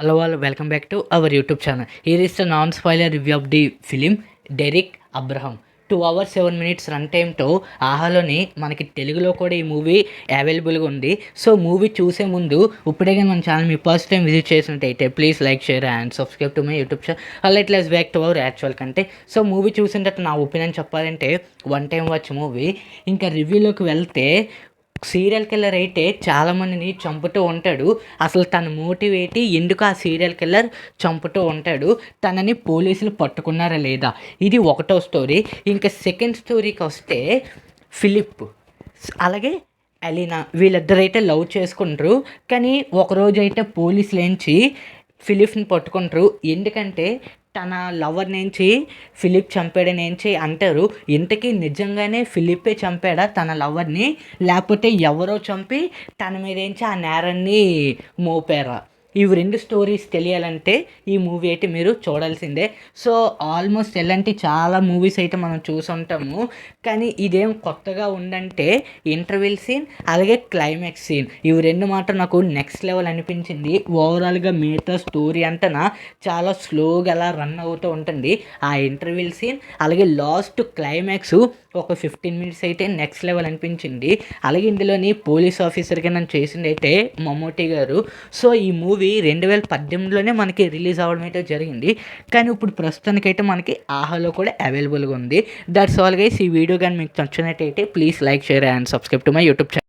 Hello all, welcome back to our YouTube channel. Here is the non-spoiler review of the film Derick Abraham. 2 hours 7 minutes run టైమ్తో ఆహాలోని మనకి తెలుగులో కూడా ఈ movie అవైలబుల్గా ఉంది. సో మూవీ చూసే ముందు ఇప్పుడే కానీ మన ఛానల్ మీ ఫస్ట్ టైం విజిట్ చేసినట్టయితే please like share and subscribe to my YouTube channel. అలా let's back to our actual content. So movie చూసిన తర్వాత నా ఒపీనియన్ చెప్పాలంటే వన్ టైం వాచ్ మూవీ. ఇంకా రివ్యూలోకి వెళ్తే సీరియల్ కిల్లర్ అయితే చాలామందిని చంపుతూ ఉంటాడు. అసలు తన మోటివ్ ఏంటి, ఎందుకు ఆ సీరియల్ కిల్లర్ చంపుతూ ఉంటాడు, తనని పోలీసులు పట్టుకున్నారా లేదా, ఇది ఒకటో స్టోరీ. ఇంకా సెకండ్ స్టోరీకి వస్తే ఫిలిప్ అలాగే అలీనా వీళ్ళిద్దరైతే లవ్ చేసుకుంటారు. కానీ ఒకరోజు అయితే పోలీసులు ఏంచి ఫిలిప్ని పట్టుకుంటారు. ఎందుకంటే తన లవర్ నుంచి ఫిలిప్ చంపాడనేంచి అంటారు. ఇంతకీ నిజంగానే ఫిలిప్పే చంపాడా తన లవర్ని, లేకపోతే ఎవరో చంపి తన మీదేంచి ఆ నేరాన్ని మోపారా? ఇవి రెండు స్టోరీస్ తెలియాలంటే ఈ మూవీ అయితే మీరు చూడాల్సిందే. సో ఆల్మోస్ట్ ఎలాంటి చాలా మూవీస్ అయితే మనం చూసుంటాము, కానీ ఇదేం కొత్తగా ఉందంటే ఇంటర్వెల్ సీన్ అలాగే క్లైమాక్స్ సీన్ ఇవి రెండు మాత్రం నాకు నెక్స్ట్ లెవెల్ అనిపించింది. ఓవరాల్గా మిగతా స్టోరీ అంతా చాలా స్లోగా అలా రన్ అవుతూ ఉంటుంది. ఆ ఇంటర్వెల్ సీన్ అలాగే లాస్ట్ క్లైమాక్స్ ఒక 15 minutes అయితే నెక్స్ట్ లెవెల్ అనిపించింది. అలాగే ఇందులోని పోలీస్ ఆఫీసర్గా నన్ను చేసింది అయితే మమ్మూటి గారు. సో ఈ మూవీ 2018లోనే మనకి రిలీజ్ అవ్వడం అయితే జరిగింది, కానీ ఇప్పుడు ప్రస్తుతానికైతే మనకి ఆహాలో కూడా అవైలబుల్గా ఉంది. That's all guys. ఈ వీడియో కానీ మీకు నచ్చినట్టయితే please like share and subscribe to my YouTube channel.